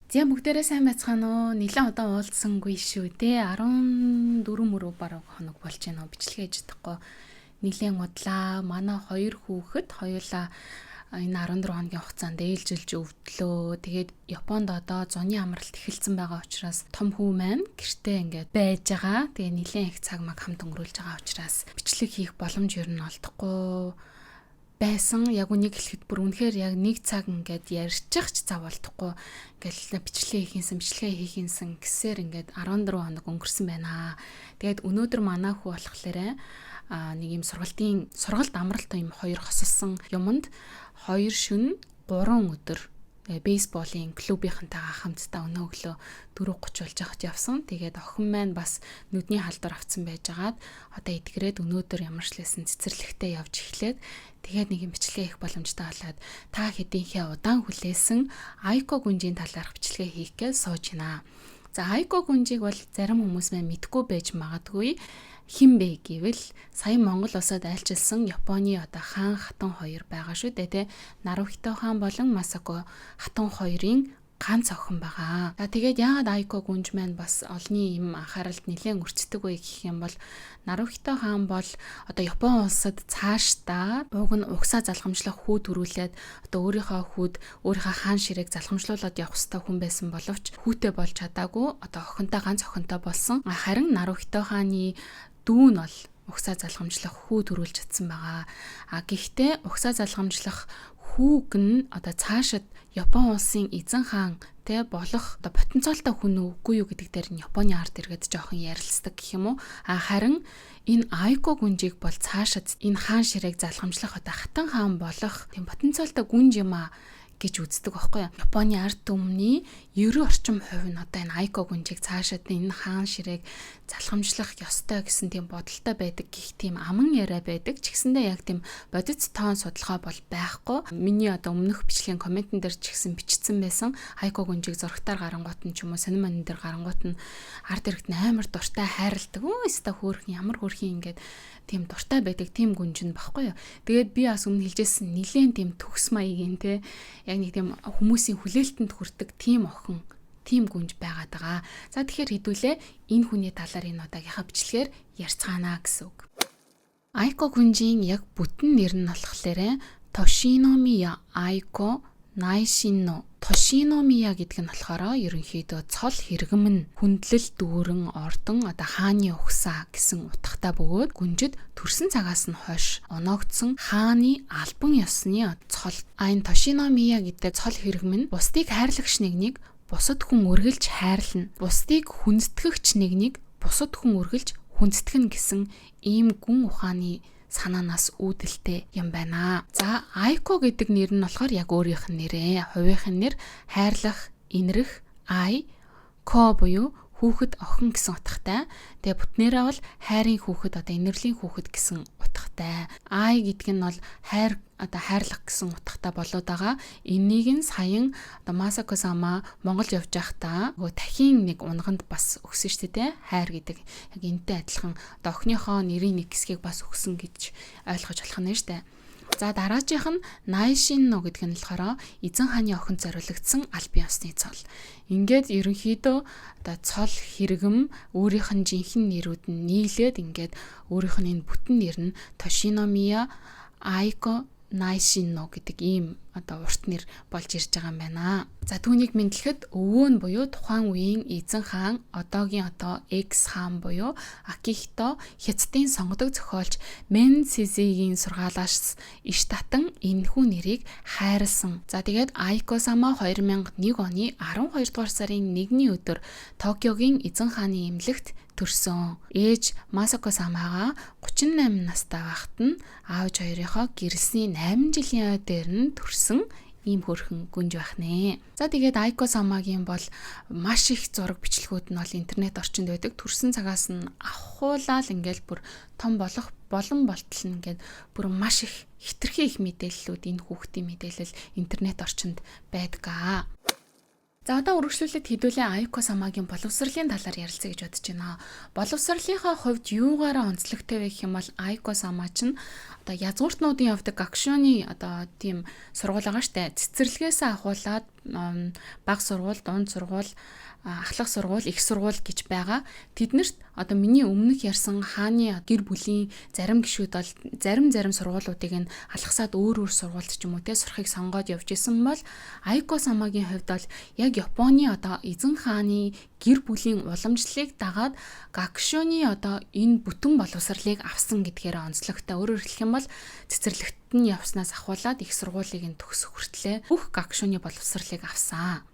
За бүгдээрээ сайн байцгаана уу? Нилээн удаан уулзсангүй шүү дээ. 14 мөрөв бараг хоног болж байна уу? Бичлэг хийж чадахгүй. Нилээн удлаа. Манай хоёр хүүхэд хоёулаа энэ 14 хоногийн хугацаанд ээлжилж өвдлөө. Тэгээд Японд одоо зуны амралт эхэлсэн байгаа учраас том хүү маань гэртээ ингээд байж байгаа. Тэгээд нилээн их цаг маг хамт өнгөрүүлж байгаа учраас бичлэг хийх боломж ер нь олдохгүй байсан. Яг үнийг хэлэхэд бүр үнэхээр яг нэг цаг ингээд ярьчих ч зав болдохгүй. Ингээл бичлэгээ хийхийнсэн гэсээр ингээд 14 хоног өнгөрсөн байна. Тэгээд өнөөдөр манай хүү болохоор нэг юм сургалт амралт юм хоёр хосолсон юмд 2 шөнө 3 өдөр бейсболын клубийнхантайгаа хамтдаа өнөө өглөө 4:30 болж хахад явсан. Тэгээд охин маань бас нүдний халдвар авсан байжгаад одоо эдгэрээд өнөөдөр ямар ч лсэн цэцэрлэгтээ явж эхлээд тэгээд нэг юм бичлэгээ хийх боломжтой болоод та хэдийнхээ удаан хүлээсэн Айко гүнжийн талаарх бичлэгээ хийх гэж сууж байна. За Айко гүнжийг бол зарим хүмүүс маань мэдгүй байж магадгүй. Хин бэ гэвэл сая Монгол улсад айлчилсан Японы одоо хаан хатан хоёр байгаа шүү дээ тэ. Нарухито хаан болон Масако хатан хоёрын ганц охин байгаа. За тэгээд яагаад Айко гүнж маань бас олонний юм анхааралд нэлээд өрцдөг вэ гэх юм бол Нарухито хаан бол одоо Япон улсад цаашдаа ууг нь угсаа залхамжлах хүү төрүүлээд одоо өөрийнхөө хаан ширээг залхамжлуулаад явах хэрэгтэй хүн байсан боловч хүүтэй болж чадаагүй одоо охинтой ганц охинтой болсон. Харин Нарухито хааны дүү нь бол угсаа залхамжлах хүү төрүүлж чадсан байгаа. Гэхдээ угсаа залхамжлах хүүг нь одоо цаашид Япон улсын эзэн хаан тэ болох одоо потенциалтай хүн үгүй юу гэдэг дээр нь Японы ард иргэд жоохон ярилцдаг гэх юм уу. Харин энэ Айко гүнжийг бол цаашид энэ хаан ширээг залхамжлах одоо хатан хаан болох тийм потенциалтай гүнж юм а гэж үздэг байхгүй юу. Японы ард түмний 90% нь одоо энэ Айко гүнжийг цаашаад энэ хаан ширээг залхамжлах ёстой гэсэн тийм бодолтой байдаг гэх тийм аман яриа байдаг. Ч гэсэндээ яг тийм бодит тоон судалгаа бол байхгүй. Миний одоо өмнөх бичлэгийн комментэн дээр ч гэсэн бичсэн байсан. Айко гүнжийг зурагтаар гарангуут нь ч юм уу сонин манин дээр гарангуут нь ард иргэд амар дуртай хайрладаг. Өөстө хөөрхөн ямар хөөрхөн ингээд тийм дуртай байдаг тийм гүнж нь баггүй юу. Тэгээд би бас өмнө хэлжсэн нилээн тийм төгс маягийн те яг нэг тийм хүмүүсийн хүлээлтэнд хүрдэг тийм охин тийм гүнж байгаад байгаа. За тэгэхээр хэдүүлээ энэ хүний талаар энэ удаагийнхаа бичлэгээр ярьцгаана гэсэн үг. Айко гүнжийн яг бүтэн нэр нь болохоор Тошиномия Айко Найшино. Тошиномия гэдэг нь болохоор ерөнхийдөө цол хэрэгмэн хүндлэл дүүрэн ордон одоо хааны угсаа гэсэн утгатай бөгөөд гүнжид төрсэн цагаас нь хойш оноогдсон хааны албан ёсны цол. Энэ Тошиномия гэдэг цол хэрэгмэн бусдыг хайрлагч нэгнийг бусад хүн үргэлж хайрлна. Бусдыг хүндэтгэгч нэгнийг бусад хүн үргэлж хүндтгэн гэсэн ийм гүн ухааны санаанаас үүдэлтэй юм байна. За Айко гэдэг нэр нь болохоор яг өөрийнх нь нэрээ. Хувийнх нь нэр хайрлах, инрэх, Ко буюу хүүхэд охин гэсэн утгатай. Тэгээ бүтнээрээ бол хайрын хүүхэд одоо инэрлийн хүүхэд гэсэн утгатай. Гэдэг нь бол хайрлах гэсэн утгатай болоод байгаа. Энийг нь саяхан одоо Масако сама Монгол явж байхдаа дахин нэг унганд бас өгсөн шүү дээ. Хайр гэдэг яг энтэй адилхан одоо охиныхоо нэрийн нэг хэсгийг бас өгсөн гэж ойлгож болох нь шүү дээ. За дараагийнх нь Найшино гэдэг нь болохоор эзэн хааны охинд зориулагдсан албан ёсны цол. Ингээд ерөнхийдөө одоо цол хэрэгэм өөрийнх нь жинхэнэ нэрүүд нь нийлээд ингээд өөрийнх нь энэ бүтэн нэр нь Тошиномия Айко Найшино гэдэг ийм одоо урт нэр болж ирж байгаа юм байна. За түүнийг мэдлэхэд өвөө нь буюу тухайн үеийн эзэн хаан одоогийн одоо X хаан буюу Акихито хятадын сонгодог зохиолч Мен Цзигийн сургаалаас иш татан энэхүү нэрийг хайрлсан. За тэгээд Айко сама 2001 оны 12 дугаар сарын 1-ний өдөр Токиогийн эзэн хааны эмнэлэгт төрсөн. Ээж Масако самаага 38 настай байхад нь аавч хоёрынхоо гэрэлсний 8 жилийн ой дээр нь төрсөн ийм хөрхөн гүнж байх нэ. За тэгээд Айко самагийн бол маш их зураг бичлэгүүд нь бол интернет орчинд байдаг. Төрсэн цагаас нь авахуулаад ингээл бүр том болох болон болтол нь ингээд бүр маш их хитрхи их мэдээллүүд энэ хүүхдийн мэдээлэл интернет орчинд байдаг. За одоо үргэлжлүүлээд хэдүүлээ Айко самагийн боловсролын талаар ярилцъя гэж бодож байна. Боловсролынхаа хувьд юугаараа онцлогтой вэ гэх юм бол Айко сама чинь одоо язгууртнуудын явдаг гакшоны одоо тийм сургууль байгаа штэ. Цэцэрлэгээс ахуулаад бага сургууль, дунд сургууль, ахлах сургууль, их сургууль гэж байгаа. Тэднэрт одоо миний өмнөх ярьсан хааны гэр бүлийн зарим гишүүд бол зарим сургуулиудыг нь алгасаад өөр сургуульд ч юм уу те сурахыг сонгоод явж исэн бол Айко Самагийн хувьд бол яг Японы одоо эзэн хааны гэр бүлийн уламжлалыг дагаад гакшоны одоо энэ бүтэн боловсролыг авсан гэдгээр онцлогтой. Өөрөөр хэлэх юм бол цэцэрлэгт нь явснаас ахуулаад их сургуулийг нь төгсөх хүртлээр бүх гакшоны боловсролыг авсан.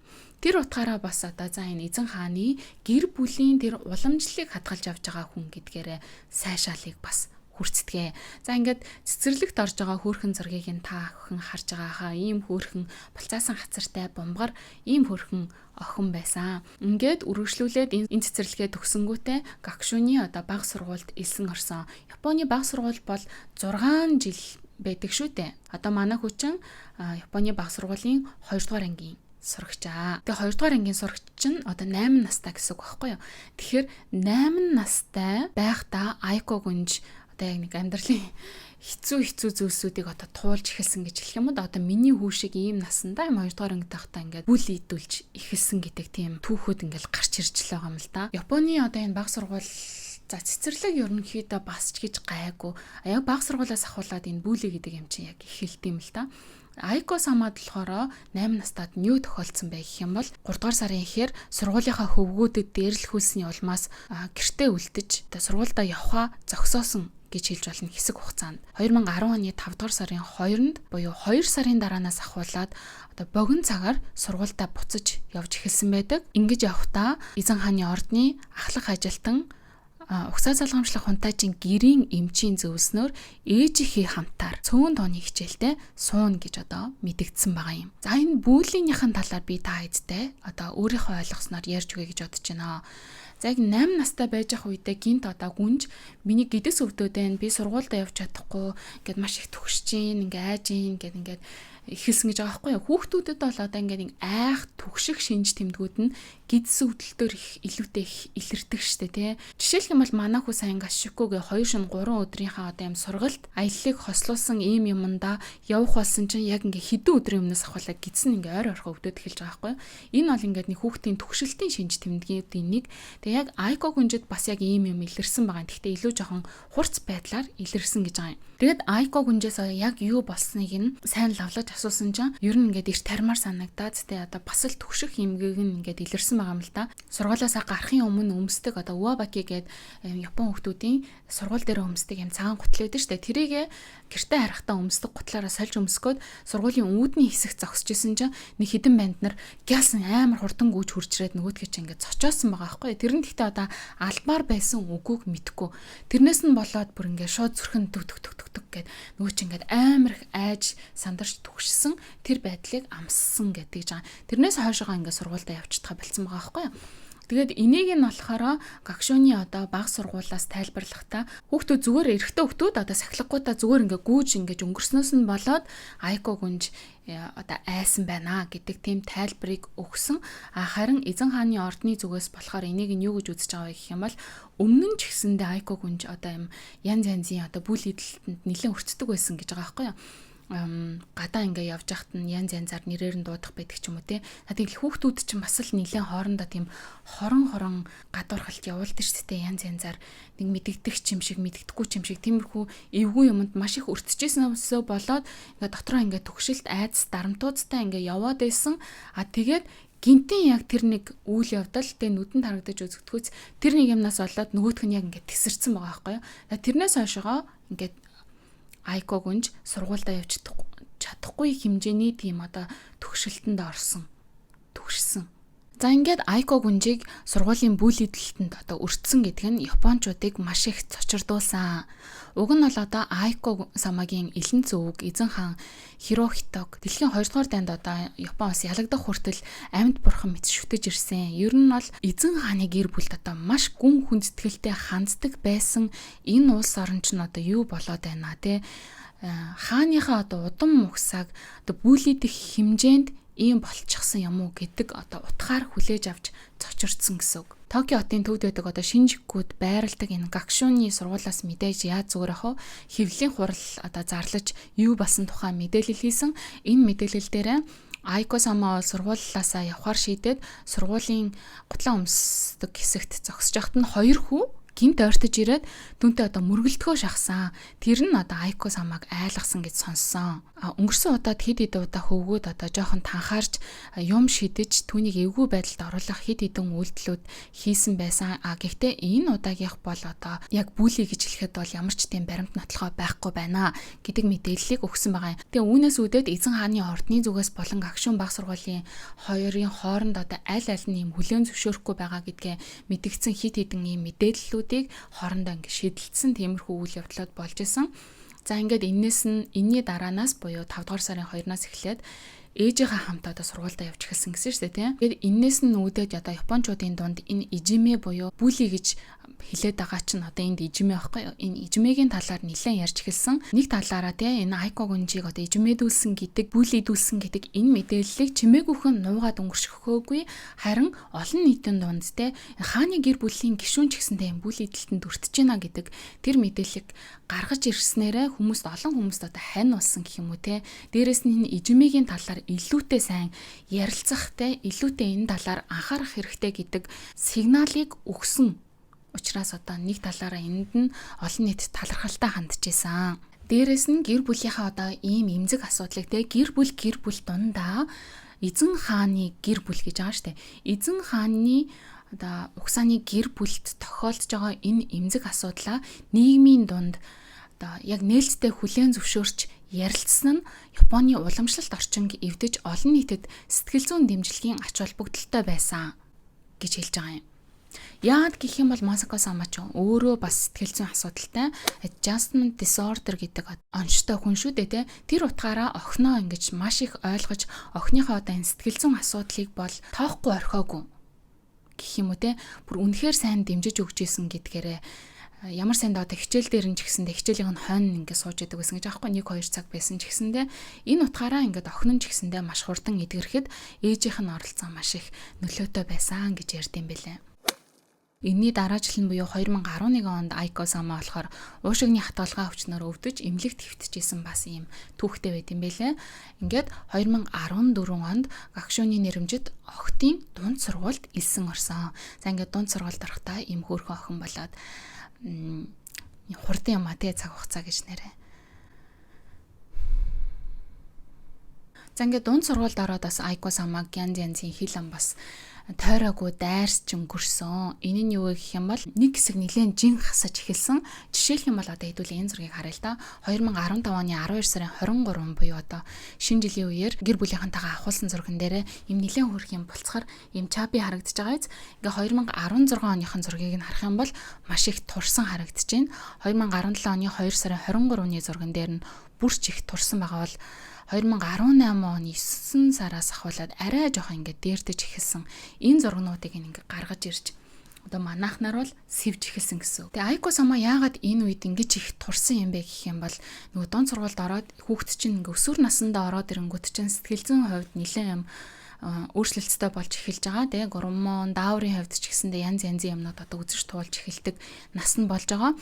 Тэр утгаараа бас одоо за энэ эзэн хааны гэр бүлийн тэр уламжлалыг хадгалж авч байгаа хүн гэдгээрээ сайшаалыг бас хүрцдэгэ. За ингээд цэцэрлэгт орж байгаа хөөрхөн зургийг нь та охин харж байгаа хаа ийм хөөрхөн булцаасан хацартай бомбогор ийм хөөрхөн охин байсан. Ингээд үргэлжлүүлээд энэ цэцэрлэгээ төгсөнгүүтээ гакшоны одоо бага сургуульд элсэн орсон. Японы бага сургууль бол 6 жил байдаг шүү дээ. Одоо манай хүчин Японы бага сургуулийн 2 дугаар ангийн сурагчаа. Тэгээ 2 дугаар ангийн сурагч чинь одоо 8 настай гэсэн үг байхгүй юу? Тэгэхээр 8 настай байхдаа Айко гүнж одоо яг нэг амьдралын хэцүү зүйлсүүдийг одоо туулж эхэлсэн гэж хэлэх юм уу? Одоо миний хүү шиг ийм насандаа 2 дугаар ангид байхдаа ингээд бүл идүүлж эхэлсэн гэдэг тийм түүхүүд ингээд гарч ирж л байгаа юм л да. Японы одоо энэ бага сургууль за цэцэрлэг ерөнхийдөө бас ч гэж гайгүй. Яг бага сургуулиас ахуулаад энэ бүлий гэдэг юм чинь яг эхэлт юм л да. Айко Самад болохоор 8 настад нь юу тохиолдсон бэ гэх юм бол 3 дугаар сарын ихээр сургуулийнхаа хөвгүүдэд дээрлэхүүлсний улмаас гэртээ үлдэж сургуульдаа явхаа зогсоосон гэж хэлж болно хэсэг хугацаанд 2010 оны 5 дугаар сарын 2-нд буюу 2 сарын дараанаас ахуулаад одоо богино цагаар сургуульдаа буцаж явж эхэлсэн байдаг. Ингэж явхдаа эзэн хааны ордны ахлах ажилтан угсаа залгамжлах хунтаажийн гэрийн эмчийн зөвлснөөр ээжийнхээ хамтаар цөөн тооны хичээлдээ суун гэж одоо мэдэгдсэн байгаа юм. За энэ бүүлийнхэн талаар би та хэдтэй одоо өөрийнхөө ойлгосноор ярьж өгье гэж бодож байна. За яг 8 настай байж ах үедээ гинт одоо гүнж миний гэдэс өвдөөдөө би сургуультай явж чадахгүй ингээд маш их төгсөж гин ингээд айж гин ингээд эхэлсэн гэж байгаа байхгүй юу. Хүүхдүүдэд бол одоо ингээд айх түгших шинж тэмдгүүд нь гидс өвдөлтөөр их илүүтэй их илэрдэг штэ тий. Жишээлх юм бол манай хүү сайн гашиккугээ 2 шин 3 өдрийнхаа одоо юм сургалт аяллыг хослуулсан ийм юмдаа явах болсон чинь яг ингээд хэдэн өдрийн өмнөөс ахвалаа гидс нь ингээд ойр ойрхон өвдөд эхэлж байгаа байхгүй юу. Энэ бол ингээд нэг хүүхдийн түгшилтийн шинж тэмдгүүдийн нэг. Тэгээ яг Айко гүнжид бас яг ийм юм илэрсэн байгаа. Гэхдээ илүү жоохон хурц байдлаар илэрсэн гэж байгаа юм. Тэгээд Айко гүнжээс яг юу болсныг нь сайн лавлаж асуусан чинь ер нь ингээд эрт тармаар санагдаад тэ одоо бас л түгших юмгийг нь ингээд илэрсэн байгаа юм л да. Сургуулиас гарахын өмнө өмсдөг одоо уабаки гэдэг Япон хүмүүсийн сургууль дээр өмсдөг юм цагаан гутал байдаг шүү дээ. Тэрийгэ гэртээ харахтаа өмсдөг гутлаараа сольж өмсгөөд сургуулийн үүдний хэсэгт зогсож исэн чинь нэг хідэн банд нар гялсан амар хурдан гүйж хурж ирээд нөгөөдгөө чинь ингээд цочоосон байгаа байхгүй. Тэр нь гэхдээ одоо албаар байсан үгүйг мэдгүй. Тэрнээс нь болоод бүр ингээд шууд зүрхэн төг гэд нөгөө чинь ингээд амар их айж сандарч түгшсэн тэр байдлыг амссан гэдэг жаа. Тэрнээс хойшоо ингээд сургуультай явчихдгаа болцсон байгаа байхгүй юу. Тэгээд энийг нь болохоор гакшоны одоо бага сургуулиас тайлбарлахдаа хүүхдүүд зүгээр эрэгтэй хүүхдүүд одоо сахилгагуудаа зүгээр ингээ гүйж ингэж өнгөрснөөс нь болоод Айко гүнж одоо айсан байна гэдэг тийм тайлбарыг өгсөн. Харин эзэн хааны ордны зүгээс болохоор энийг нь юу гэж үзэж байгаа вэ гэх юм бол өмнө нь ч гэсэндээ Айко гүнж одоо юм янз янзын одоо бүл идэлтэнд нэлээд өрцдөг байсан гэж байгаа байхгүй юу. Гадаа ингээ явж байхад нь янз янзаар нэрээр нь дуудах байдаг ч юм уу те. Тэгэл хүүхдүүд чинь бас л нэлээд хоорондоо тийм хорон гадуурхалт явуулдаг шүү дээ янз янзаар нэг мэддэгдэх юм шиг мэддэхгүй юм шиг тиймэрхүү эвгүй юмд маш их өртөжсөнөөсөө болоод ингээ дотроо ингээ төгшөлт айдас дарамтуудтай ингээ яваад байсан. Тэгээд гинтийн яг тэр нэг үйл явдал тэ нүдэнд харагдаж үзэгдэхүйц тэр нэг юмнаас болоод нөгөөх нь яг ингээ тесэрсэн байгаа байхгүй юу. Тэрнээс хойшоо ингээ Айко гүнж сургуультай явж чадахгүй хэмжээний тийм одоо төгшөлтөнд орсон. Төгшсөн. За ингээд Айко гүнжийг сургуулийн бүл идэлтэнд одоо өртсөн гэдэг нь японочдыг маш их цочирдуулсан. Уг нь бол одоо Айко Самагийн элен зөвөг эзэн хаан Хирохитог дэлхийн 2 дугаар дайнд одоо Япон улс ялагдах хүртэл амьд бурхан мэт шүтэж ирсэн. Ер нь бол эзэн хааны гэр бүлд одоо маш гүн хүндэтгэлтэй ханддаг байсан энэ улс орн ч нь одоо юу болоод байна те. Хааныхаа одоо удам мөхсаг одоо бүлийдэх хэмжээнд ийм болчихсон юм уу гэдэг одоо утгаар хүлээж авч цочирдсан гэсэн үг. Токио хотын төвд байдаг одоо Шинжикуд байрладаг энэ гакшууны сургуулиас мэдээж яаж зүгээр ах вэ? Хэвлэлийн хурал одоо зарлаж юу болсон тухай мэдээлэл хийсэн. Энэ мэдээлэл дээрээ Айко сама сургуулиасаа явхаар шийдээд сургуулийн гутлаа өмсдөг хэсэгт зогсож байхад нь 2 хүү гинт ойртож ирээд дүнтэй одоо мөргөлдгөө шахсан. Тэр нь одоо Айко самаг айлгсан гэж сонссон. Өнгөрсөн удаад хэд хэдэн удаа хөвгүүд одоо жоохон танхаарч юм шидэж түүнийг эвгүй байдалд оруулах хэд хэдэн үйлдэлүүд хийсэн байсан. Гэхдээ энэ удаагийнх бол одоо яг бүлий гэж хэлэхэд бол ямар ч тийм баримт нотлохоо байхгүй байна гэдэг мэдээллийг өгсөн байгаа юм. Тэгээ үүнээс үүдээд Эзэн хааны ордны зүгээс болон Гагшуун баг сургуулийн хоёрын хооронд одоо аль аль нь юм хүлээн зөвшөөрөхгүй байгаа гэдгээ мэдгдсэн хэд хэдэн юм мэдээллүүдийг хоорондоо ингэ шийдэлцсэн тиймэрхүү үйл явдлууд болж исэн. За ингээд энэний дараанаас буюу 5 дугаар сарын 2-наас эхлээд ээжийнхээ хамт одоо сургуультай явж эхэлсэн гэсэн шүү дээ тийм. Тэгээд энээс нь үүдээд одоо японочдын дунд энэ ижимэ буюу бүли гэж хэлээд байгаа чинь одоо энд ижимэ байхгүй юу? Энэ ижимэгийн талаар нэлээд ярьж эхэлсэн. Нэг талаараа тийм энэ Айко гүнжийг одоо ижимэдүүлсэн гэдэг, бүлийдүүлсэн гэдэг энэ мэдээллийг чимээгүйхэн нуугаад өнгөршөхөөгүй харин олон нийтийн дунд тийм хааны гэр бүлийн гишүүн ч гэсэнтэй бүлийдэлтэнд өртөж байна гэдэг тэр мэдээллийг гаргаж ирснээрээ олон хүмүүст одоо хань болсон гэх юм уу тийм. Дээрээс нь энэ ижимэгийн талаар илүүтэй сайн ярилцах тийм илүүтэй энэ талаар анхаарах хэрэгтэй гэдэг сигналыг өгсөн. Учираас одоо нэг талаараа энд нь олон нийт талархалтай хандж исэн. Дээрээс нь гэр бүлийнхаа одоо ийм эмзэг асуудлыг те гэр бүл дундаа Эзэн хааны гэр бүл гэж байгаа штэ. Эзэн хааны одоо угсааны гэр бүлд тохиолдож байгаа энэ эмзэг асуудлаа нийгмийн дунд одоо яг нээлттэй хүлээн зөвшөөрч ярилцсан нь Японы уламжлалт орчинг эвдэж олон нийтэд сэтгэл зүйн дэмжлэгийн ач холбогдолтой байсан гэж хэлж байгаа юм. Яад гэх юм бол Масако сама ч өөрөө бас сэтгэл зүйн асуудалтай adjustment disorder гэдэг онцтой хүн шүү дээ тий. Тэр утгаараа охиноо ингэж маш их ойлгож охиныхоо одоо энэ сэтгэл зүйн асуудлыг бол тоохгүй орхиогүй гэх юм уу тий. Бүр үнэхээр сайн дэмжиж өгч ийсэн гэдгээрээ ямар сайн одоо хичээл дээр нь ч гэсэндээ хичээлийн нь хойно ингэ сууж идэг гэсэн гэж аахгүй 1-2 цаг байсан ч гэсэндээ энэ утгаараа ингээд охин нь ч гэсэндээ маш хурдан эдгэрхэд ээжийнх нь оролцоо маш их нөлөөтэй байсан гэж ярьд юм бэлээ. Энийний дараа жил нь буюу 2011 онд Айко сама болохоор уушигны хатгалгаа өвчнөр өвдөж эмнэлэгт хэвтчихсэн бас ийм түүхтэй байт юм бэлээ. Ингээд 2014 онд Гакшууны нэрэмжит охтын дунд сургуульд элсэн орсон. За ингээд дунд сургуульд орохдоо ийм хөөрхөн охин болоод хурдан юм а тий цаг хугацаа гэж нэрээ. За ингээд дунд сургуульд ороод бас Айко самаг янзын хил ам бас тойроогүй дайрс ч өнгөрсөн. Энэ нь юу гэх юм бол нэг хэсэг нэлээд жин хасаж эхэлсэн. Жишээлх юм бол одоо хэдүүлээ энэ зургийг харъя л да. 2015 оны 12 сарын 23 буюу одоо шинэ жилийн үеэр гэр бүлийнхэнтэйгээ авахулсан зурган дээрээ юм нэлээд хөрх юм болцохоор юм чапи харагдаж байгаа биз. Ингээ 2016 оныхон зургийг нь харах юм бол маш их турсан харагдаж байна. 2017 оны 2 сарын 23-ны зурган дээр нь бүрч их турсан байгаа бол 2018 оны 9 сараас ахуулаад арай жоохон ингээд дээрдэж эхэлсэн энэ зургнуудыг ингээд гаргаж ирж одоо манайхнаар бол сэвж эхэлсэн гэсэн. Тэгээ Айко сама яагаад энэ үед ингэж их турсан юм бэ гэх юм бол нөгөө дунд сургуульд ороод хүүхэд чинь ингээд өсвөр насндаа ороод ирэнгүүт чинь сэтгэл зүйн хувьд нэлээд юм өөрчлөлттэй болж эхэлж байгаа. Тэгээ гормон, дааврын хувьд ч гэсэндээ янз янзын юмнууд одоо үзэж туулж эхэлдэг нас нь болж байгаа.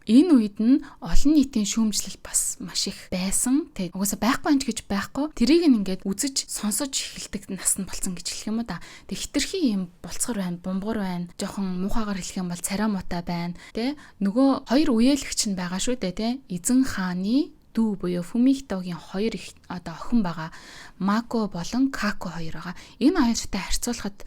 Энэ үед нь олон нийтийн шүүмжлэл бас маш их байсан. Тэгээд угаасаа байхгүй анч гэж байхгүй. Тэрийг ингээд үзэж сонсож эхэлдэг нас нь болсон гэж хэлэх юм уу да. Тэг хитрхи юм болцгор байна, бумбур байна. Жохон муухагаар хэлэх юм бол царай муутай байна. Тэ нөгөө хоёр үеэлэгч нь байгаа шүү дээ, тэ. Эзэн хааны дүү буюу Фумихитогийн хоёр их одоо охин байгаа. Мако болон Како хоёр байгаа. Энэ хоёртой харьцуулахад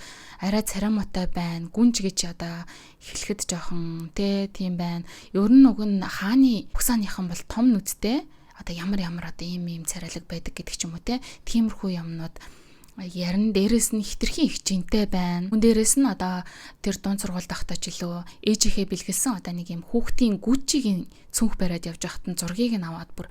арай царамуутай байна. Гүнж гэж одоо хэлэхэд жоохон тийм байна. Ер нь уг нь хааны угсааныхан бол том нүдтэй. Одоо ямар одоо ийм царайлаг байдаг гэдэг ч юм уу те. Тиймэрхүү юмнууд ярин дээрээс нь хитрхийн их жинтэй байна. Хүн дээрээс нь одоо тэр дунд сургуульд ахтаа ч илүү ээжийнхээ бэлгэлсэн одоо нэг юм хүүхдийн гүчигийн цүнх бариад явж байхад нь зургийг нь аваад бүр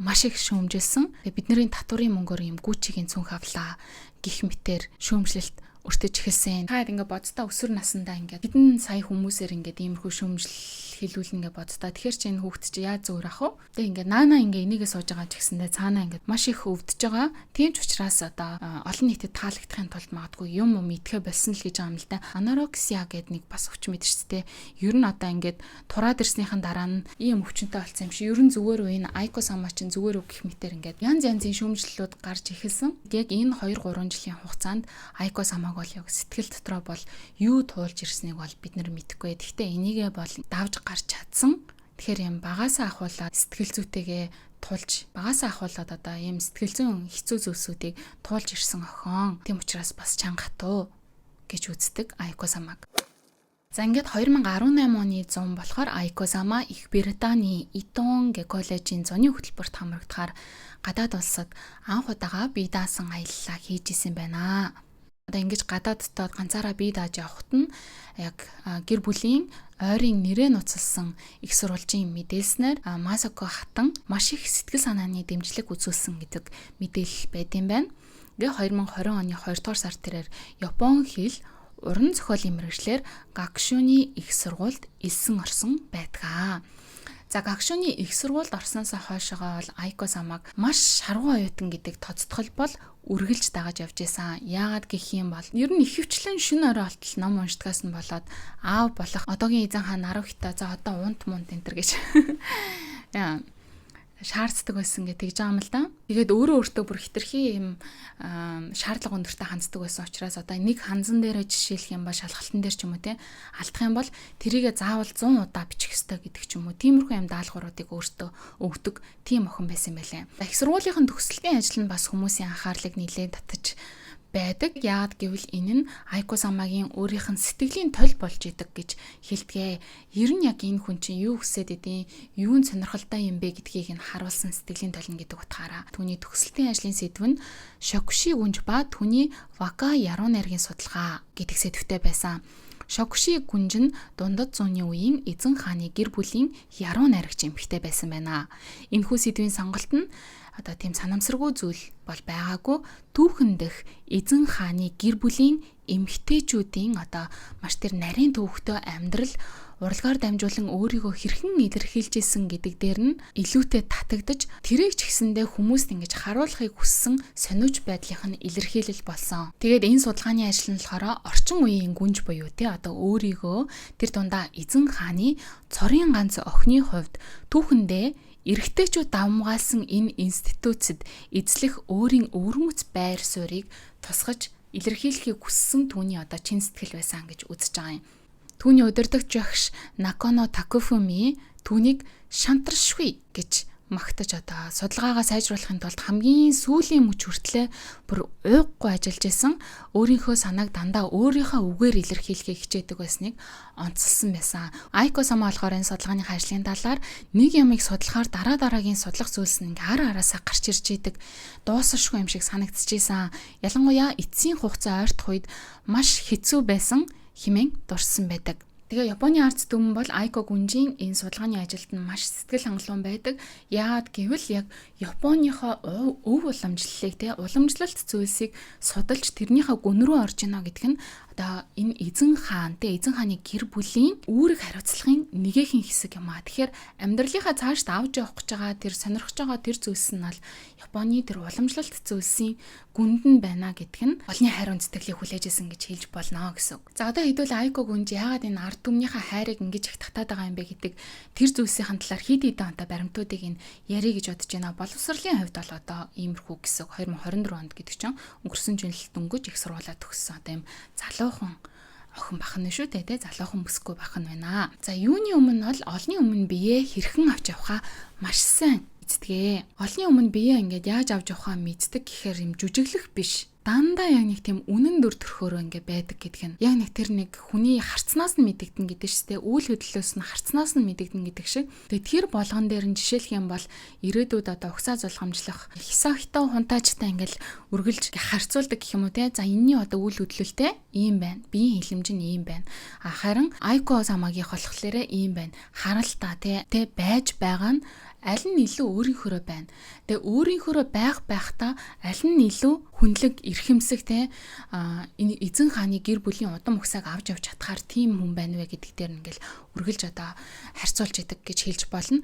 маш их шүүмжилсэн. Бидний татварын мөнгөөр юм гүчигийн цүнх авлаа гих мэтэр шүүмжлэлт өртөж эхэлсэн. Хаад ингээ бодтой өсвөр насндаа ингээ хэдэн сая хүмүүсээр ингээ иймэрхүү шүүмжлэл хэлүүлнэ гэж боддоо. Тэгэхээр чи энэ хүүхэд чи яаж зөөр ах вэ? Тэгээ ингээд наана ингээд энийгээ сууж байгаа ч гэсэндээ цаанаа ингээд маш их өвдөж байгаа. Тийм ч учраас одоо олон нийтэд таалагдахын тулд магадгүй юм мэдхэ болсон л гэж байгаа юм л да. Анорексия гэдэг нэг бас өвч мэдэрчтэй. Ер нь одоо ингээд тураад ирснийхэн дараа нь ийм өвчнөд болсон юм шиг. Ер нь зүгээр үе энэ айкосама чинь зүгээр үг гэх мэтэр ингээд янз янзын шүүмжлэлүүд гарч эхэлсэн. Яг энэ 2-3 жилийн хугацаанд айкосамаг бол яг сэтгэл дотроо бол юу туулж ирснийг бол бид нар мэдэхгүй. Гэхдээ энийгээ бол давж гарч чадсан. Тэгэхээр юм багаасаа ахуулаад сэтгэл зүйтэйгээ тулж багаасаа ахуулаад одоо ийм сэтгэл зүйн хэцүү зүйлсүүдийг туулж ирсэн охин. Тийм учраас бас чангатуу гэж үздэг айкосамаг. За ингээд 2018 оны 100 болохоор айкосама Их Британий Итон гэх коллежийн зуны хөтөлбөрт хамрагдахаар гадаад улсад анх удаага бие даасан аяллаа хийж исэн байна. Одоо ингэж гадааддаа ганцаараа бие дааж явахт нь яг гэр бүлийн ойрын нэрээ нуцалсан их сурвалжийн мэдээлснээр Масако хатан маш их сэтгэл санааны дэмжлэг үзүүлсэн гэдэг мэдээлэл байд юм байна. Гэ 2020 оны 2 дугаар сар тэрээр Япон хэл уран зохиолын мэргэжлэр Гакшүний их сургуульд элсэн орсон байдаг. За Гакшүний их сургуульд орсноосоо хойшоо бол айкосамаг маш шаргуу оюутан гэдэг тоцтгол бол үргэлж дагаж явж байсан. Яагаад гэх юм бол ер нь ихэвчлэн шөнө орой болтол ном уншдгаас нь болоод аав болох одоогийн эзэн хаан Нарухито за одоо унт мунт энэ төр гэж шаарддаг байсан гэж байгаа юм л да. Тэгээд өөрөө өөртөө бүр хитрхи юм шаардлага өндөртэй ханддаг байсан учраас одоо нэг ханзан дээрээ жишээлх юм ба шалгалтын дээр ч юм уу те алдах юм бол тэрийгэ заавал 100 удаа бичих ёстой гэдэг ч юм уу. Тиймэрхүү юм даалгавруудыг өөртөө өгдөг тийм охин байсан байлээ. Их сургуулийн төгсөлтийн ажил нь бас хүмүүсийн анхаарлыг нэлээд татаж байдаг. Яагаад гэвэл энэ нь айкосамагийн өөрийнх нь сэтгэлийн толь болж идэг гэж хэлдэг. Ер нь яг энэ хүн чинь юу хүсэж идэв, юу нь сонирхолтой юм бэ гэдгийг нь харуулсан сэтгэлийн толь гэдэг утгаараа түүний төгсөлтийн ажлын сэдв нь Шокуши гүнж ба түүний Вака яруу найргийн судалгаа гэдэг сэдвтэй байсан. Шокуши гүнж нь дундад зууны үеийн эзэн хааны гэр бүлийн яруу найрагч эмэгтэй байсан байна. Энэхүү сэдвийн сонголт нь одоо тийм санамсаргүй зүйл бол байгаагүй. Түүхэн дэх эзэн хааны гэр бүлийн эмэгтэйчүүдийн одоо маш тэр нарийн төвөгтэй амьдрал урлагаар дамжуулан өөрийгөө хэрхэн илэрхийлж исэн гэдэг дээр нь илүүтэй татагдаж тэрийг ч гэсэндээ хүмүүст ингэж харуулахыг хүссэн сониуч байдлынх нь илэрхийлэл болсон. Тэгээд энэ судалгааны ажил нь болохоор орчин үеийн гүнж буюу те одоо өөрийгөө тэр дундаа эзэн хааны цорын ганц охины хувьд түүхэндээ эрэгтэйчүүд давмгаалсан энэ институцэд эзлэх өөрийн өвөрмөц байр суурийг тусгаж илэрхийлэхийг хүссэн түүний одоо чин сэтгэл байсан гэж үзэж байгаа юм. Түүний удирдагч багш Наконо Такуфуми түүнийг шантаршгүй гэж магтаж одоо судалгаагаа сайжруулахын тулд хамгийн сүүлийн мөч хүртлээр бүр уйггүй ажиллаж исэн өөрийнхөө санааг дандаа өөрийнхөө үгээр илэрхийлэхийг хичээдэг байсныг онцлсан байсан. Айкосама болохоор энэ судалгааны ажлын талаар нэг ямыг судлахаар дараа дараагийн судлах зүйлс нь ингээ ара араасаа гарч ирж идэг дуусахгүй юм шиг санагдчихжээ. Ялангуяа эцсийн хугацаа ойртох үед маш хэцүү байсан хэмээн дурсан байдаг. Тэгээ Японы арц дүмэн бол Айко гүнжийн энэ судалгааны ажилд нь маш сэтгэл хангалуун байдаг. Яагаад гэвэл яг Японыхоо өв уламжлалыг уламжлалт зүйлсийг судалж тэрнийхээ гүн рүү орж ийнө гэдг нь одоо энэ эзэн хаан эзэн хааны гэр бүлийн үүрэг хариуцлагын нэгэн хэсэг юм аа. Тэгэхээр амьдралынхаа цаашд авч явах гэж байгаа тэр сонирхож байгаа тэр зүйлс нь бол Японы тэр уламжлалт зүйлсийн гүнд нь байна гэдг нь олонний хайр үндэслэлийг хүлээж исэн гэж хэлж болно гэсэн үг. За одоо хэдүүл Айко гүнж яагаад энэ ард түмнийхээ хайрыг ингэж их татаад байгаа юм бэ гэдэг тэр зүйлсийн талаар хэд хэдэн онтой баримтуудыг нь ярих гэж бодож байна. Боловсролын хувьд бол одоо иймэрхүү гэсэн 2024 онд гэдэг чинь өнгөрсөн жил дөнгөж их сургуулаа төгссөн одоо юм залуухан охин бахан шүү дээ залуухан бүсгүй бахан байна. За юуны өмнө бол олны өмнө биеэ хэрхэн авч явахаа маш сайн мэддэг. Олны өмнө биеэ ингээд яаж авч явахаа мэддэг гэхээр юм жүжиглэх биш. Дандаа яг нэг тийм үнэн дүр төрхөөрөө ингээ байдаг гэдэг нь яг нэг тэр нэг хүний харцнаас нь мэдэгдэн гэдэг шүү дээ. Үйл хөдлөлөөс нь харцнаас нь мэдэгдэн гэдэг шиг. Тэгээд тэр болгон дээр нь жишээлх юм бол ирээдүйд одоо угсаа зулгамжлах хисахитаа хунтаажтай ингээл үргэлж харьцуулдаг гэх юм уу те. За энэний одоо үйл хөдлөлтэй ийм байна. Биеийн хилэмж нь ийм байна. Харин Айко самагийн болохоор ийм байна. Харалтаа те байж байгаа нь аль нь илүү өөрийнхөө байна. Тэгээ өөрийнхөө байхдаа аль нь илүү хүнлэг, эрхэмсэг те энэ эзэн хааны гэр бүлийн удам ухсааг авч явж чадхаар тийм хүн байна вэ гэдэг дээр ингээл үргэлж одоо харьцуулж идэг гэж хэлж болно.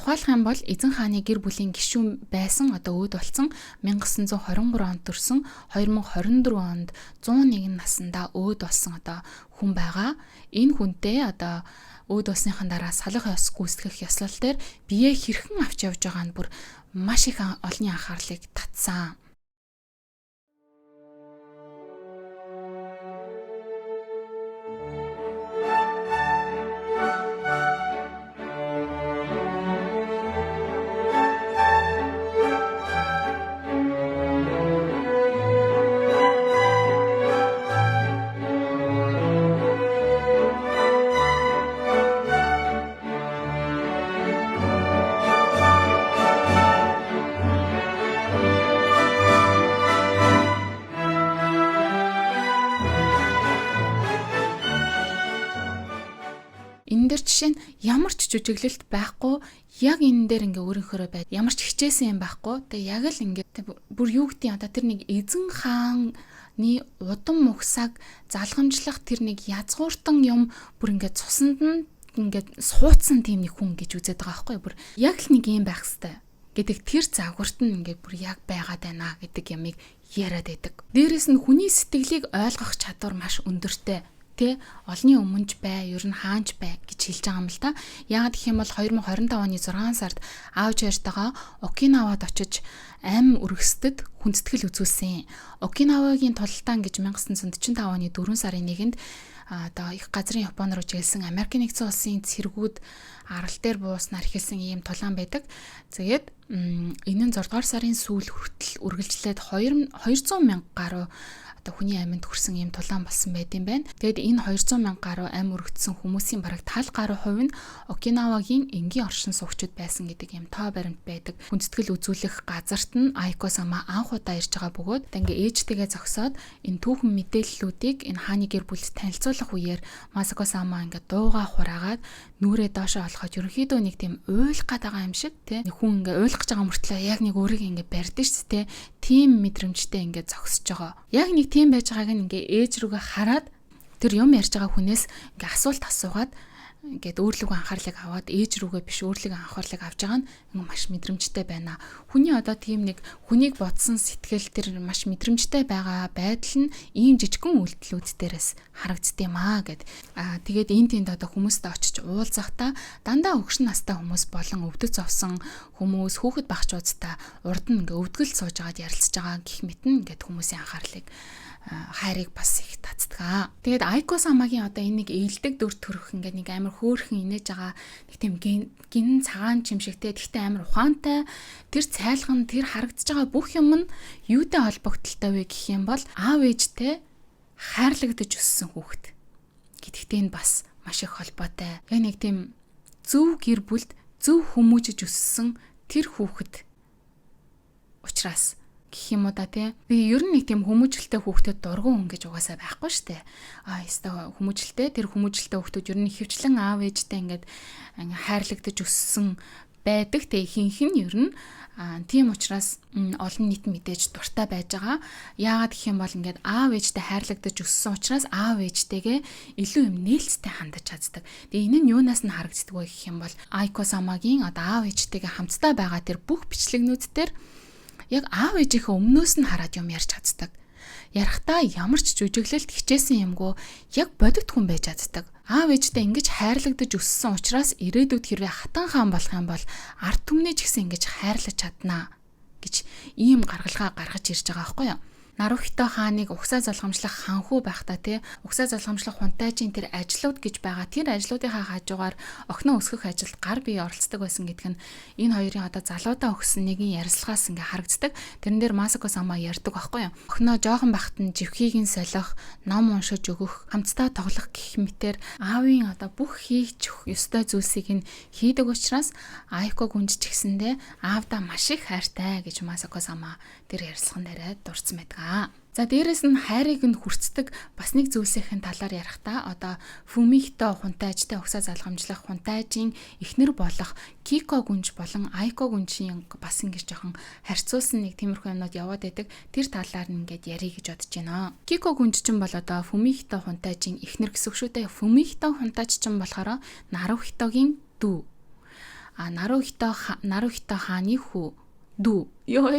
Тухайлах юм бол эзэн хааны гэр бүлийн гишүүн байсан одоо өөд болсон 1923 онд төрсэн 2024 онд 101 наснда өөд болсон одоо хүн байгаа. Энэ хүнтэй одоо өөд болсныхан дараа салах ёс гүйцэтгэх ёслол дээр бие хэрхэн авч явж байгаа нь бүр маш их олонний анхаарлыг татсан. Энэ дээр жишээ нь ямар ч жүжиглэлт байхгүй, яг энэ дээр ингээ өөрийнхөө байд ямар ч хичээсэн юм байхгүй. Тэгээ яг л ингээ бүр юу гэдэг одоо тэр нэг эзэн хааны удам ухсааг залгамжлах тэр нэг язгууртан юм бүр ингээ цуснд нь ингээ суудсан тийм нэг хүн гэж үзээд байгаа байхгүй. Бүр яг л нэг юм байх хэвээр гэдэг тэр загварт нь ингээ бүр яг байгаад байна гэдэг ямыг яриад байдаг. Дээрээс нь хүний сэтгэлийг ойлгох чадвар маш өндөртэй. Тэ олонний өмнөж бай, ер нь хаанч бай гэж хэлж байгаа юм л та. Яагаад гэх юм бол 2025 оны 6 сард аавч ярьтайгаа Окинавад очиж ам өргөсдөд хүндэтгэл үзүүлсэн. Окинавагийн тултаан гэж 1945 оны 4 сарын 1-нд одоо их газрын Япон руу чиглэсэн Америк нэгдсэн улсын цэргүүд арал дээр бууснаар эхэлсэн ийм тулаан байдаг. Тэгээд энэ нь 6 дугаар сарын сүүл хүртэл үргэлжлээд 200 мянга гаруй хүний амьд хүрсэн ийм тулаан болсон байт юм байна. Тэгэд энэ 200 мянга гаруй ам өргөдсөн хүмүүсийн бараг тал гаруй хувь нь Окинавагийн энгийн оршин суугчид байсан гэдэг ийм тоо баримт байдаг. Хүндэтгэл үзүүлэх газарт нь Айко Сама анх удаа ирж байгаа бөгөөд ингээ ээжтэйгээ зогсоод энэ түүхэн мэдээллүүдийг энэ хааны гэр бүлд танилцуулах үеэр Масако Сама ингээ дуугаа хураагаад нүрээ доошоо олоход ерөнхийдөө нэг тийм уйлах гээд байгаа юм шиг тий. Нэг хүн ингээ уйлах гэж байгаа мөртлөө яг нэг өөрийг ингээ барьдаг шүү дээ. Тийм мэдрэмжтэй ингээ зогсож байгаа. Яг нэг тийм байж байгааг нь ингээ ээж рүүгээ хараад тэр юм ярьж байгаа хүнээс ингээ асуулт асуугаад ингээд өөрлөгөө анхаарлыг аваад ээж рүүгээ биш өөрлөгөө анхаарлыг авч байгаа нь маш мэдрэмжтэй байна. Хүний одоо тийм нэг хүнийг бодсон сэтгэл тэр маш мэдрэмжтэй байгаа байдал нь ийм жижигхэн үйлдэлүүд дээрээс харагддсан юм аа гэд. Тэгээд энэ тэнд одоо хүмүүстэй очиж уулзахдаа дандаа өгшин настай хүмүүс болон өвдөг зовсон хүмүүс хүүхэд багчуудтай урд нь ингээ өвдгөл сууж агаад ярилцж байгаа гэх мэтэн ингээд хүмүүсийн анхаарлыг хайрыг бас их татдаг. Тэгээд Айко Самагийн одоо энэ нэг ээлдэг дүр төрх ингээд нэг амар хөөрхөн инээж байгаа нэг тийм гин цагаан чимшигтэй тэгтээ амар ухаантай тэр цайлган тэр харагдаж байгаа бүх юм нь юутай холбогдолтой вэ гэх юм бол аав ээжтэй хайрлагдаж өссөн хүүхэд гэдэгтэй нь бас маш их холбоотой. Яг нэг тийм зөв гэр бүлд зөв хүмүүжиж өссөн тэр хүүхэд учраас гэх юм уу да тий. Би ер нь нэг тийм хүмүүжлэлтэй хүүхдэд дургуун хүн гэж угаасаа байхгүй штэ. Яста хүмүүжлэлтэй тэр хүмүүжлэлтэй хүүхдүүд ер нь хөвчлэн аав ээжтэй ингээд хайрлагдаж өссөн байдаг. Тэ ихэнх нь ер нь тийм учраас олон нийт мэдээж дуртай байж байгаа. Яагаад гэх юм бол ингээд аав ээжтэй хайрлагдаж өссөн учраас аав ээжтэйгээ илүү юм нээлттэй хандаж чаддаг. Тэгээ энэ нь юунаас нь харагддаг вэ гэх юм бол Айко Самагийн одоо аав ээжтэйгээ хамтдаа байгаа тэр бүх бичлэгнүүд дээр яг аав ээжийнхээ өмнөөс нь хараад юм ярьж чаддаг. Ярихдаа ямар ч жүжиглэлт хичээсэн юмгүй яг бодит хүн байж чаддаг. Аав ээжтэй ингэж хайрлагдаж өссөн учраас ирээдүйд хэрвээ хатан хаан болох юм бол ард түмнээ ч гэсэн ингэж хайрлаж чаднаа гэж ийм гаргалгаа гаргаж ирж байгаа байхгүй юу. Нарухито хааныг угсаа залгамжлах ханхүү байхдаа те угсаа залгамжлах хунтайжийн тэр ажлууд гэж байгаа. Тэр ажлуудынхаа хажуугаар охиноо өсгөх ажилд гар бие оролцдог байсан гэдг нь энэ хоёрын одоо залуудаа өгсөн нэгэн ярилцлагаас ингээ харагддаг. Тэрэн дээр Масако сама ярьдаг байхгүй юу. Охиноо жоохон байхад нь живхийг нь солих, ном уншиж өгөх, хамтдаа тоглох гэх мэтэр аавын одоо бүх хийх ёстой зүйлсийг нь хийдэг учраас Айко гүнж ч гэсэндээ аавдаа маш их хайртай гэж Масако сама тэр ярилцлаган дээр дурдсан байдаг. За дээрэс нь хайрыг нь хүрцдэг бас нэг зүйлсийн талаар ярихдаа одоо Фумихито хунтайжтай угсаа залгамжлах хунтайжийн эхнэр болох Кико гүнж болон Айко гүнжийн бас ингэж жоохон харьцуулсан нэг тиймэрхүү юмнууд яваад байдаг. Тэр талаар нь ингээд ярих гэж бодож байна. Кико гүнж чинь бол одоо Фумихито хунтайжийн эхнэр гэсэн үг шүү дээ. Фумихито хунтайж чинь болохоор Нарухитогийн дүү. Нарухито хааны хүү дүү. Яа.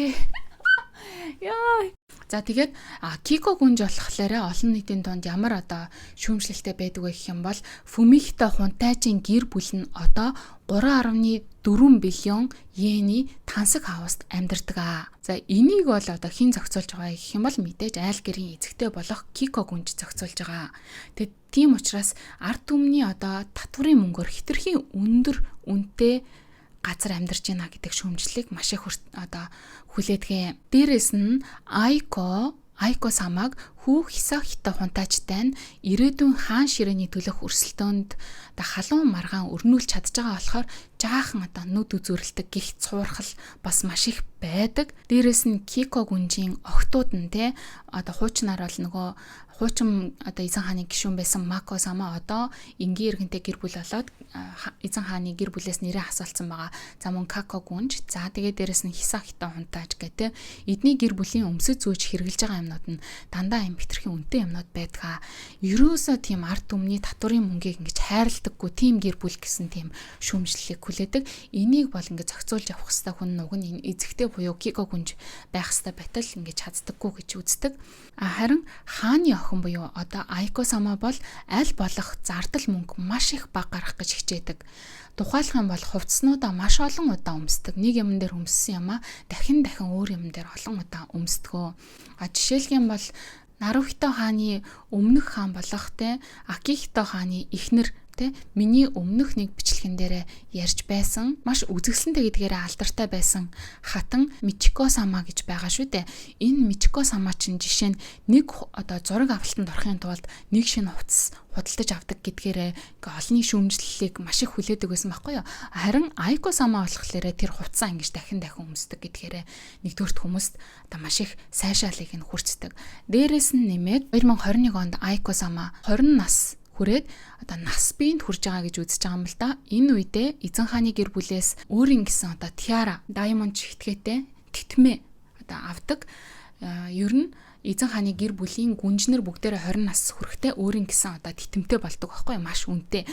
За тэгээд Кико гүнж болохоор олон нийтийн донд ямар одоо шүүмжлэлтэй байдаг вэ гэх юм бол Фумихито хунтайжийн гэр бүл нь одоо 3.4 биллион йений тансаг хаваст амьдардаг. За энийг бол одоо хэн зохицуулж байгаа гэх юм бол мэдээж айл гэрийн эзэгтэй болох Кико гүнж зохицуулж байгаа. Тэгээд тийм учраас ард түмний одоо татврын мөнгөөр хэтэрхий өндөр үнэтэй газар амьдарч байна гэдэг шүүмжлэлийг маш их одоо хүлээдэг. Дээрээс нь Айко самаг хүү Хисахито хунтайжтай нь ирээдүйн хаан ширээний төлөх өрсөлдөөнд одоо халуун маргаан өрнүүлж чадж байгаа болохоор жаахан одоо нүд үзүүрэлдэг гих цуурхал бас маш их байдаг. Дээрээс нь Кико гүнжийн охтууд нь те одоо хуучнаар бол нөгөө хуучин одоо эзэн хааны гишүүн байсан Мако сама одоо энгийн иргэнтэй гэр бүл болоод эзэн хааны гэр бүлээс нэрээ асуулсан байгаа. За мөн Како гүнж. За тэгээд дээрэс нь Хисахито хунтайж гэдэг эдний гэр бүлийн өмсөж зүүж хэрглэж байгаа юмнууд нь дандаа юм хитрхийн үнэтэй юмнууд байдаг. Ерөөсөө тийм ард түмний татврын мөнгийг ингэж хайрладаггүй тийм гэр бүл гэсэн тийм шүүмжлэлийг хүлээдэг. Энийг бол ингэж зохицуулж явах хэрэгтэй хүн уг нь энэ эзэгтэй буюу Кико гүнж байх хэрэгтэй байтал ингэж чаддаггүй гэж үздэг. Харин хааны охин буюу одоо Айко сама бол аль болох зардал мөнгө маш их бага гарах гэж хичээдэг. Тухайлах юм бол хувцснуудаа маш олон удаа өмсдөг. Нэг юм дээр өмссөн юмаа дахин өөр юм дээр олон удаа өмсдгөө. Жишээлх юм бол Нарухито хааны өмнөх хаан болох те Акихито хааны эхнэр те миний өмнөх нэг бичлэгэн дээр ярьж байсан маш үзэсгэлэнтэй гэдгээрээ алдартай байсан хатан Мичико сама гэж байгаа шүү дээ. Энэ Мичико сама чинь жишээ нь нэг одоо зураг авалтанд орохын тулд нэг шинэ хувцас худалдаж авдаг гэдгээрээ олонний шүүмжлэлийг маш их хүлээдэг байсан байхгүй юу. Харин Айко сама болохоор тэр хувцас ингэж дахин өмсдөг гэдгээрээ нэгдүгürt хүмүүст одоо маш их сайшаалыг нь хүртдэг. Дээрээс нь нэмээд 2021 онд Айко сама 20 нас хүрээд одоо нас биенд хүрж байгаа гэж үзэж байгаа юм л да. Энэ үедээ эзэн хааны гэр бүлээс өөрийн гэсэн одоо тиара, даймонд чигтгээтэй титмээ одоо авдаг. Ер нь эзэн хааны гэр бүлийн гүнжнэр бүгдээрээ 20 нас хүрэхдээ өөрийн гэсэн одоо титэмтэй болдог байхгүй маш үнэтэй.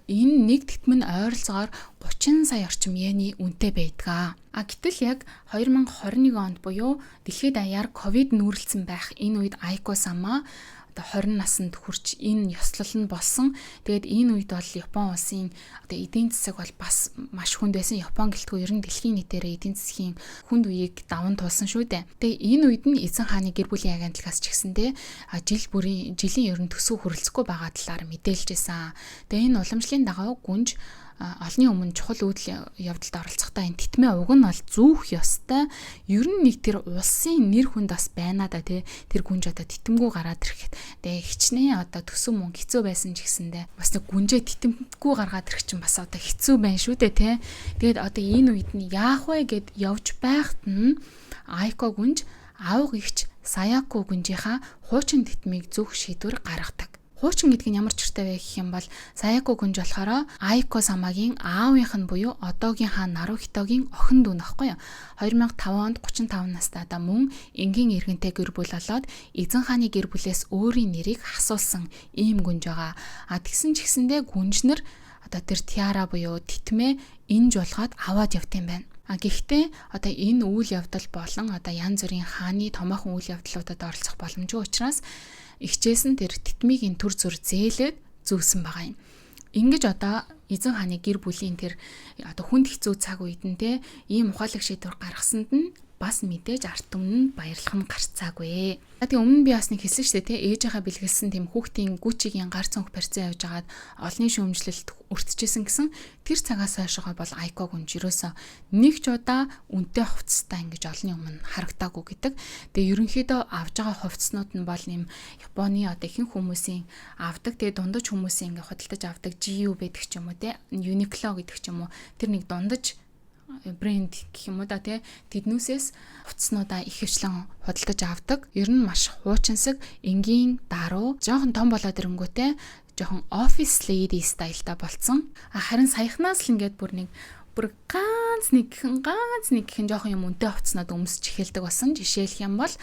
Энэ нэг титмэн ойролцоогоор 30 сая орчим йений үнэтэй байдаг. Гэтэл яг 2021 онд буюу дэлхийд даяар ковид нүүрлсэн байх энэ үед Айко сама одоо 20 наснд хүрч энэ ёслол нь болсон. Тэгээд энэ үед бол Япон улсын одоо эдийн засаг бол бас маш хүнд байсан. Япон гэлтгүй ер нь дэлхийн нийтээр эдийн засгийн хүнд үеийг даван туулсан шүү дээ. Тэгээд энэ үед нь эзэн хааны гэр бүлийн агентлагаас ч гэсэндээ жилийн ер нь төсөв хүрэлцэхгүй байгаа талаар мэдээлж байсан. Тэгээд энэ уламжлалын дагуу гүнж олны өмнө чухал үйлдэл явдалд оролцохдоо энэ титмээ уг нь бол зүүх ёстой. Ер нь нэг тэр улсын нэр хүнд бас байна да тий. Тэр гүнж одоо титэмгүй гараад ирэхэд тэгээ хичнээн одоо төсөв мөнгө хэцүү байсан ч гэсэндээ бас нэг гүнжээ титэмгүй гаргаад ирэх чинь бас одоо хэцүү байна шүү дээ тий. Тэгээд одоо энэ үед нь яах вэ гэд явж байхад нь Айко гүнж аав гихч Саяко гүнжийнхаа хуучин титмийг зүүх шийдвэр гаргадаг. Хуучин гэдэг нь ямар ч хэрэгтэй вэ гэх юм бол Саяко гүнж болохоор Айко самагийн аавынх нь буюу одоогийн хаан Нарухитогийн охин дүү нөхгүй юу. 2005 онд 35 настай одоо мөн энгийн иргэнтэй гэр бүл болоод эзэн хааны гэр бүлээс өөрийн нэрийг асуулсан ийм гүнж байгаа. Тэгсэн ч гэсэндээ гүнжнэр одоо тэр тиара буюу титмээ инж болгоод аваад явт юм байна. Гэхдээ одоо энэ үйл явдал болон одоо янз бүрийн хааны томоохон үйл явдлуудад оролцох боломжгүй учраас ихчээс нь тэр титмийг энэ төр зүр зээлээд зүүсэн байгаа юм. Ингэж одоо эзэн хааны гэр бүлийн тэр одоо хүнд хэцүү цаг үед нь те ийм ухаалаг шийдвэр гаргасанд нь бас мэдээж арт түмэнд баярлах нь гарцаагүй. Тэгээ өмнө би бас нэг хэлсэн шүү дээ, ээжийнхаа бэлгэлсэн тийм хүүхдийн Gucci-гийн гар цонх барьцсан явж агаад олонний шүүмжлэлт өртөжсэн гэсэн тэр цагаас хойшоо бол Айко гүнж ерөөсөө нэг ч удаа үнэтэй хувцастай ингэж олонний өмнө харагдаагүй гэдэг. Тэгээ ерөнхийдөө авж байгаа хувцснууд нь бол нэм Японы одоо ихэнх хүмүүсийн авдаг, тэгээ дундаж хүмүүсийн ингэ худалдаж авдаг GU байдаг ч юм уу те, Uniqlo гэдэг ч юм уу, тэр нэг дундаж брэнд гэх юм уу да тий, тэднүүсээс хувцснуудаа их хвчлэн худалдаж авдаг. Ер нь маш хуучинсаг, энгийн даруу, жоохон том болоод ирэнгүүтээ жоохон office lady стайлтай болцсон. Харин саяхнаас л ингээд бүр ганц нэг гэн жоохон юм үнэтэй хувцснууд өмсөж эхэлдэг болсон. Жишээлх юм бол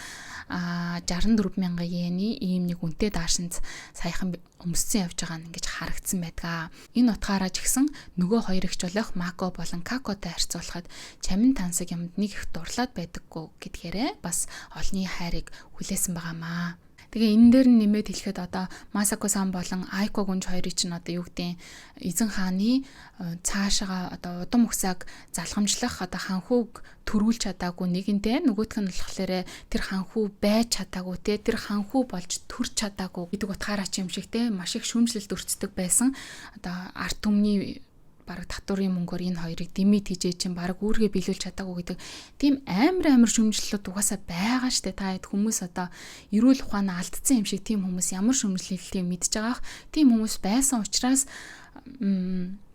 64,000 йены ийм нэг үнэтэй даашинз саяхан өмссөн явж байгаа нь ингэж харагдсан байдаг. Энэ утгаараа ч гэсэн нөгөө хоёр ихч болох Мако болон Какотой харьцуулахад чамин тансаг юмд нэг их дурлаад байдаггүй гэдгээрээ бас олонний хайрыг хүлээсэн байгаамаа. Тэгээ энэ дээр нэмээд хэлэхэд одоо Масако-сан болон Айко гүнж хоёрыг чинь одоо юу гэдэг эзэн хааны цаашаа одоо удам ухсааг залхамжлах одоо ханхууг төрүүлж чадаагүй нэгэнтэй, нөгөөх нь болохоор тэр ханхуу байж чадаагүй те, тэр ханхуу болж төрч чадаагүй гэдэг утгаараа ч юм шиг те, маш их шүүмжлэлт өрцдөг байсан. Одоо арт түмний бараг татврын мөнгөөр энэ хоёрыг дэмий тижээ чинь бараг үүргээ биелүүлж чадаагүй гэдэг тийм амар шүмжлэлүүд угаасаа байгаа штэ. Та хэд хүмүүс одоо эрүүл ухаанаа алдсан юм шиг тийм хүмүүс ямар шүмжлэлтийг мэдж байгаах, тийм хүмүүс байсан учраас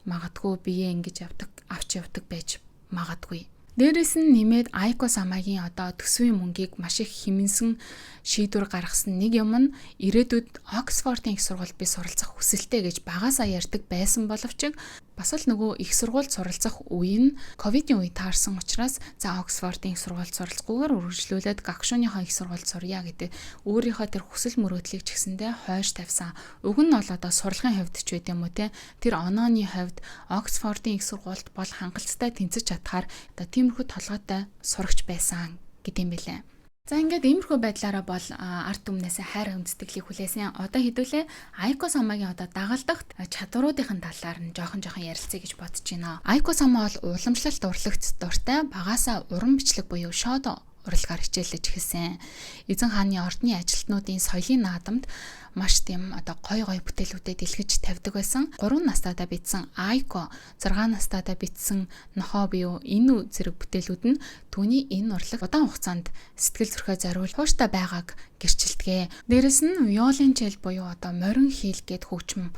магадгүй бие ингэж авч явдаг байж магадгүй. Дээрээс нь нэмээд Айко самагийн одоо төсвийн мөнгийг маш их хэмнсэн шийдвэр гаргасан нэг юм нь ирээдүйд Оксфордын их сургуульд би суралцах хүсэлтэй гэж багасаа ярьдаг байсан боловч бас л нөгөө их сургуульд суралцах үе нь ковидын үе таарсан учраас за Оксфордын их сургуульд суралцахгүйгээр үргэлжлүүлээд Гакшуныхаа их сургуульд сурья гэдэг өөрийнхөө тэр хүсэл мөрөөдлийг ч гэсэндээ хойш тавьсан. Уг нь бол одоо сурлагын хувьд ч байт юм уу те, тэр онооны хувьд Оксфордын их сургуульд бол хангалттай тэнцэж чадхаар одоо тиймэрхүү толгойтой сурагч байсан гэдэм билээ. За ингээд иймэрхүү байдлаараа бол арт түмнээс хайр хүндэтгэлийг хүлээсэн. Одоо хэдүүлээ Айко самагийн одоо дагалдах чадваруудын талаар нь жоохон ярилцъя гэж бодож байна. Айко сама бол уламжлалт урлагт дуртай, багаасаа уран бичлэг буюу шодо урлагаар хичээлж эхэлсэн. Эзэн хааны ордны ажилтнуудын соёлын наадамд маш тийм одоо гой бүтээлүүдэд дэлгэж тавьдаг байсан. 3 настайдаа бичсэн Айко, 6 настайдаа бичсэн нохоо буюу Ину зэрэг бүтээлүүд нь түүний энэ урлаг удаан хугацаанд сэтгэл зүрхээ зориулж хууштай байгааг гэрчилдэгэ. Дээрэс нь виолончел буюу одоо морин хийл гэд хөгжим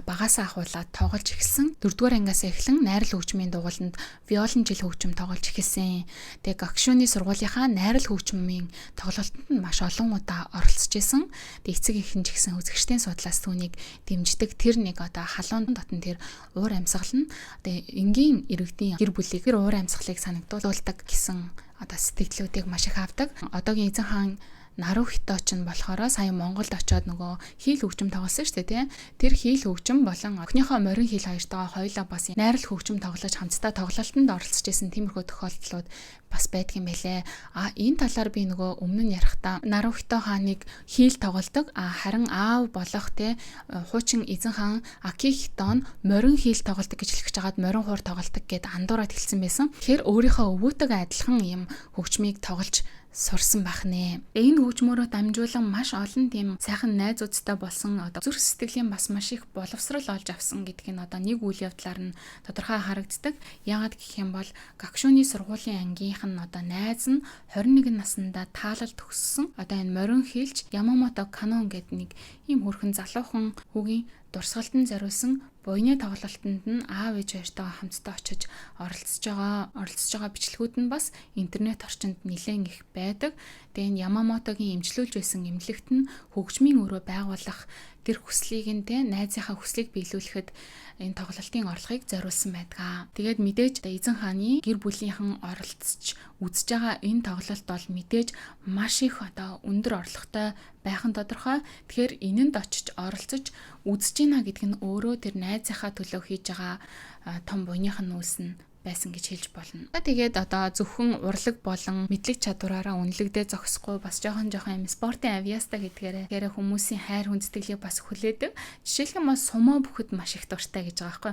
багасаа ахуулаад тоглож эхэлсэн. 4-р ангиас эхлэн найрал хөгжмийн дугууланд виолончел хөгжим тоглож эхэлсэн. Тэгээ Гакшуны сургуулийнхаа найрал хөгжмийн тоглолтод нь маш олон удаа оролцож исэн. Тэгээ эцэг эхэн ч гэсэн үзэгчдийн судлаас түүнийг дэмждэг. Тэр нэг одоо халуун дотн тэр уур амьсгал нь одоо энгийн иргэдийн гэр бүлийг тэр уур амьсгалыг санагдуулдаг гэсэн одоо сэтгэлүүдийг маш их авдаг. Одоогийн эзэн хаан Нарухито ч нь болохоор сая Монголд очиод нөгөө хийл хөгжим тоглосон шүү дээ тий. Тэр хийл хөгжим болон охиныхоо морин хийл хоёртойгоо хоёулаа бас найрал хөгжим тоглож хамтдаа тоглолтод оролцож исэн тиймэрхүү тохиолдлууд бас байдаг юм байлээ. Энэ талаар би нөгөө өмнө нь ярихдаа Нарухито хааныг хийл тоглодог, харин аав болох тий хуучин эзэн хаан Акихитон морин хийл тоглодог гэж хэлж хагаад морин хуур тоглодог гэд андуураад хэлсэн байсан. Тэгэхээр өөрийнхөө өвөөтэйгээ адилхан юм хөгжмийг тоглож сурсан байх нэ. Энэ хөгжмөөрөө дамжуулан маш олон тийм сайхан найзуудтай болсон одоо зүрх сэтгэлийн бас маш их боловсрал олж авсан гэдг нь одоо нэг үйл явдлаар нь тодорхой харагддаг. Яагаад гэх юм бол Гакшуны сургуулийн ангийнх нь одоо найз нь 21 наснда таалал төгссөн. Одоо энэ морин хийлж Ямамото Канон гэдэг нэг ийм хөрхэн залуухан хүүгийн дурсгалтанд зориулсан буйны тоглолтод нь аав ээж хоёртойгоо хамтдаа очиж оролцож байгаа бичлэгүүд нь бас интернет орчинд нэлээд их байдаг. Тэгээ энэ Ямамотогийн эмчлүүлж байсан эмнэлэгт нь хөгжмийн өрөө байгуулах тэр хүслийг нь найзынхаа хүслийг биелүүлэхэд энэ тоглолтын орлогыг зориулсан байдаг. Тэгээд мэдээж эзэн хааны гэр бүлийнхэн оролцож үзэж байгаа энэ тоглолт бол мэдээж маш их одоо өндөр орлоготой байх нь тодорхой. Тэгэхээр энэнд очиж оролцож үзэж гинэ гэдэг нь өөрөө тэр найзынхаа төлөө хийж байгаа том буйных нь нүүс нь байсан гэж хэлж болно. Тэгээд одоо зөвхөн урлаг болон мэдлэг чадвараараа үнэлэгдээ зогсохгүй бас жоохон юм спортын авьяаста гэдгээрээ хүмүүсийн хайр хүндэтгэлийг бас хүлээдэг. Жишээлх юм бол сумо бүхэд маш их дуртай гэж байгаа байхгүй.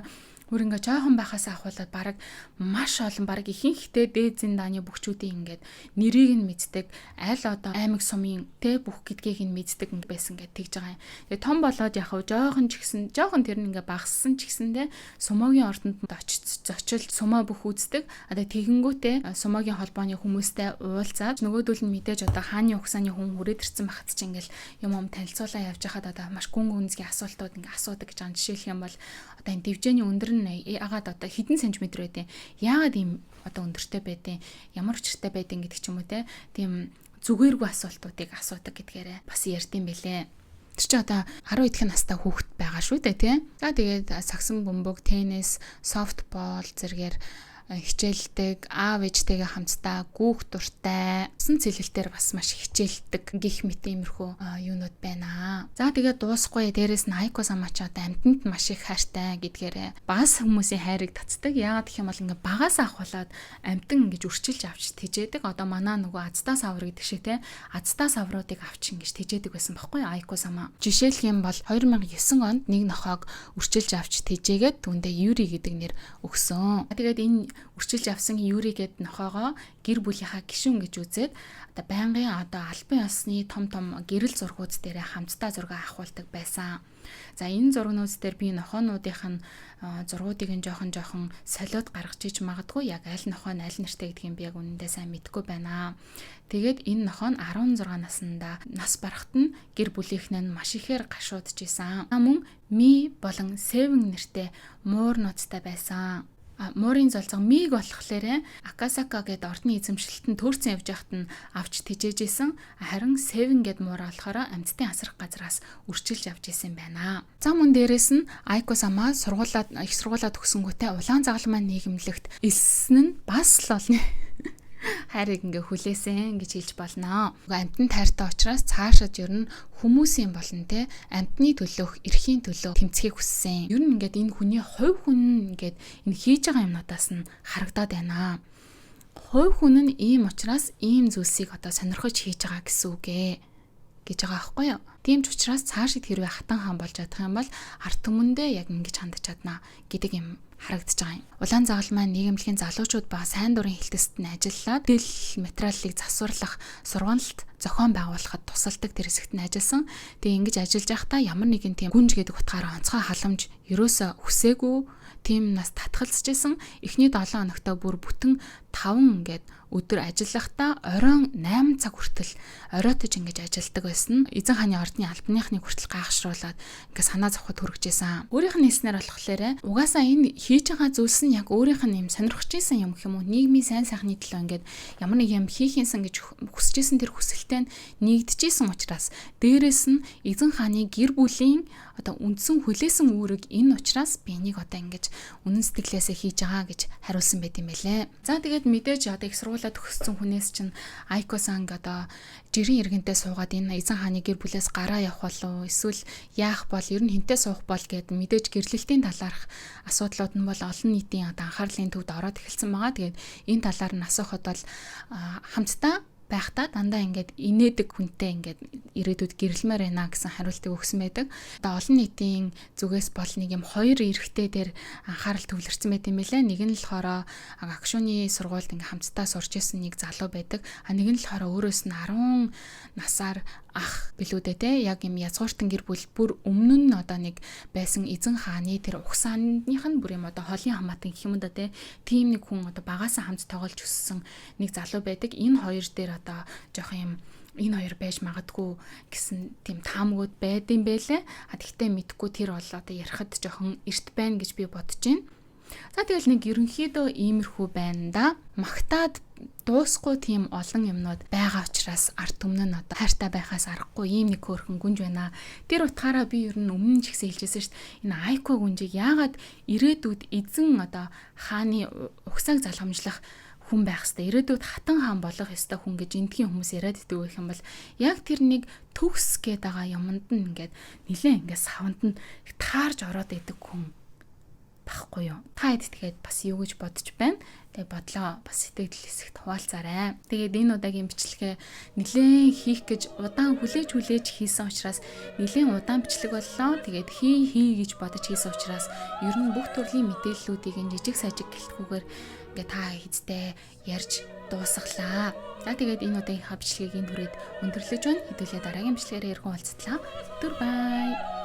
Бүр ингээ жоохон байхаас ахуулаад баг маш олон баг ихэнхдээ дээдзэн дааны бүгчүүдийн ингээд нэрийг нь мэддэг, аль одоо аймаг сумын тэ бүх гэдгийг нь мэддэг ингээ байсан гэж тэгж байгаа юм. Тэгээ том болоод яг жоохон ч гэсэн жоохон тэр нь ингээ багассан ч гэсэндээ сумогийн ордонд зочилж сумаа бүх үздэг. Одоо тэгэнгүүтээ сумогийн холбооны хүмүүстэй уулзаад нөгөөдөл нь мэдээж одоо хааны угсааны хүн хүрээд ирсэн багт ч ингээл юм танилцуулаа явж хахад одоо маш гүн гүнзгий асуултууд ингээ асуудаг гэж байгаа. Жишээлх юм бол одоо энэ дэвжээний өндөр нь яагаад одоо хэдэн сантиметр байдیں۔ Яагаад ийм одоо өндөртэй байдیں۔ Ямар учиртай байдیں гэдэг ч юм уу те. Тийм зүгээргүй асуултуудыг асуудаг гэдгээрээ бас ярьдсан байлээ. Тэр чи одоо 10 эдхэн настай хүүхэд байгаа шүү дээ тий. За тэгээд сагсан бөмбөг, теннис, софтбол зэргээр хичээлдэг, аав ээжтэйгээ хамтдаа гүүх дуртай, усан цэлэлтээр бас маш хичээлдэг гих мэт иймэрхүү юунууд байна. За тэгээд дуусахгүй дээрэс нь Айко Самач одоо амьтанд маш их хайртай гэдгээрээ багас хүмүүсийн хайрыг татдаг. Яагаад гэх юм бол ингээ багаас ахуулаад амьтан ингэж үрчилж авч тэжээдэг. Одоо манаа нөгөө Азтаа савар гэдэг шиг те Азтаа савруудыг авч ингэж тэжээдэг байсан байхгүй Айко Сама. Жишээлх юм бол 2009 онд нэг нохоог үрчилж авч тэжээгээд түүндээ Юри гэдэг нэр өгсөн. Тэгээд энэ үрчилж авсан Юри гэд нохоогоо гэр бүлийнхаа гишүүн гэж үзээд одоо байнгын одоо албан ёсны том гэрэл зургууд дээр хамтдаа зураг авахулдаг байсан. За энэ зургнууд дээр би нохоонуудынх нь зургуудыг нь жоохон солиод гаргаж иж магадгүй яг аль нохоо нь аль нэртэй гэдгийг би яг үнэндээ сайн мэдэхгүй байна. Тэгээд энэ нохоо нь 16 наснда нас барахт нь гэр бүлийнхэн нь маш ихээр гашуудж исэн. Мөн Ми болон Севен нэртэй муур нууцтай байсан. Муурын золзоо Миг болохоор Акасака гэдэг ордны эзэмшилтэнд төрсэн явж байхад нь авч тэжээжсэн. Харин Севен гэд муур болохоор амьтдын асрах газраас үрчилж авч исэн байна. За мөн дээрэс нь Айко Сама их сургуулаа төгсөнгүүтээ улаан загалмай нийгэмлэгт элсэн нь бас л олны хайрыг ингээ хүлээсэн гэж хэлж болно. Амьтан тайртай учраас цаашаад ер нь хүмүүсийн болон те амьтны төлөөх, эрхийн төлөө тэмцэхийг хүссэн. Ер нь ингээд энэ хүний хувь хүн ингээд энэ хийж байгаа юмнуудаас нь харагдаад байна. Хувь хүн нь ийм учраас ийм зүйлсийг одоо сонирхож хийж байгаа гэсэн үг гэж байгаа аахгүй юу? Тийм ч учраас цаашид хэрвээ хатан хаан болж чадах юм бол ард түмэндээ яг ингэж хандж чадна гэдэг юм харагдаж байгаа юм. Улаан загалмай нийгэмлэгийн залуучууд ба сайн дурын хэлтэст нь ажиллаад тэл материалыг засварлах, сургалтад зохион байгуулахад тусалдаг тэр хэсэгт нь ажилласан. Тэгээ ингэж ажиллаж байхдаа ямар нэгэн тийм гүнж гэдэг утгаараа онцгой халамж ерөөсө хүсээгүй тийм нас татгалзаж исэн. Эхний 7 хоногтой бүр бүтэн 5 ингээд өдөр ажиллахдаа оройн 8 цаг хүртэл оройтож ингэж ажилладаг байсан. Эзэн хааны ордны албаныхныг хүртэл гайхшруулад ингээд санаа зовход хүргэж исэн. Өөрийнх нь хэлснээр болохоор угаасаа энэ хийж байгаа зүйлс нь яг өөрийнх нь юм сонирхож исэн юм гэх юм уу? Нийгмийн сайн сайхны төлөө ингээд ямар нэг юм хийхийнсэн гэж хүсэж исэн тэр хүсэлтэй нэгдэж исэн учраас дээрэс нь эзэн хааны гэр бүлийн одоо үндсэн хүлээсэн үүрэг энэ учраас би энийг одоо ингэж үнэн сэтгэлээсээ хийж байгаа гэж хариулсан байт юм байлээ. За тэгээд мэдээж одоо их сургуулаа төгссөн хүнээс чинь Айко Санг одоо жирийн иргэнтэй суугаад энэ эзэн хааны гэр бүлээс гараа явах болов эсвэл яах бол ер нь хинтээ суух бол гэд мэдээж гэрлэлтийн талаарх асуудлууд нь бол олон нийтийн одоо анхаарлын төвд ороод эхэлсэн байгаа. Тэгээд энэ талаар нь асуухад бол хамтдаа байхдаа дандаа ингээд инээдэг хүнтэй ингээд ирээдүйд гэрэлмээр байна гэсэн хариултыг өгсөн байдаг. Одоо олон нийтийн зүгээс бол нэг юм хоёр эрэгтэй дээр анхаарал төвлөрсөн байт юм билээ. Нэг нь болохоор агшууны сургуульд ингээд хамтдаа сурч исэн нэг залуу байдаг. Нэг нь болохоор өөрөөс нь 10 насаар ах билүүдээ те яг юм язгууртан гэр бүл бүр өмнө нь одоо нэг байсан эзэн хааны тэр угсааных нь бүр юм одоо холын хамаатан гэх юм да те тийм нэг хүн одоо багаасаа хамт тоглож өссөн нэг залуу байдаг. Энэ хоёр дээр одоо жоох юм энэ хоёр байж магадгүй гэсэн тийм таамгууд байдсан байлээ. Гэхдээ мэдгүй тэр бол одоо ярихад жоохон эрт байна гэж би бодож байна. За тэгэл нэг ерөнхийдөө иймэрхүү байна да. Магтаад дуусахгүй тийм олон юмнууд байгаа учраас ард түмэн нь одоо хайртай байхаас аргагүй ийм нэг хөөрхөн гүнж байна. Тэр утгаараа би ер нь өмнө ч ихсэн хэлжсэн шүү дээ. Энэ Айко гүнжийг яагаад ирээдүйд эзэн одоо хааны угсааг залгамжлах хүн байх хэвээр ирээдүйд хатан хаан болох ёстой хүн гэж эндхийн хүмүүс яриад идэг юм бол яг тэр нэг төгс гээд байгаа юмд нь ингээд нилээн ингээд савнд нь таарж ороод идэг хүн. Баггүй юу. Та хэд тэгээд бас юу гэж бодож байна? Тэгээ бодлоо бас сэтгэл хэсэгт хуваалцаарай. Тэгээд энэ удаагийн бичлэгээ нэлээд хийх гэж удаан хүлээж хийсэн учраас нэлээд удаан бичлэг боллоо. Тэгээд хий гэж бодож хийсэн учраас ер нь бүх төрлийн мэдээллүүдийг энэ жижиг сажиг гэлтгүүгээр ингээ та хэзээ ярьж дуусглаа. За тэгээд энэ удаагийн бичлэгийг энэ түрээд өндөрлөж байна. Хэдүүлээ дараагийн бичлэгээр ярих уулзтлаа. Түр бай.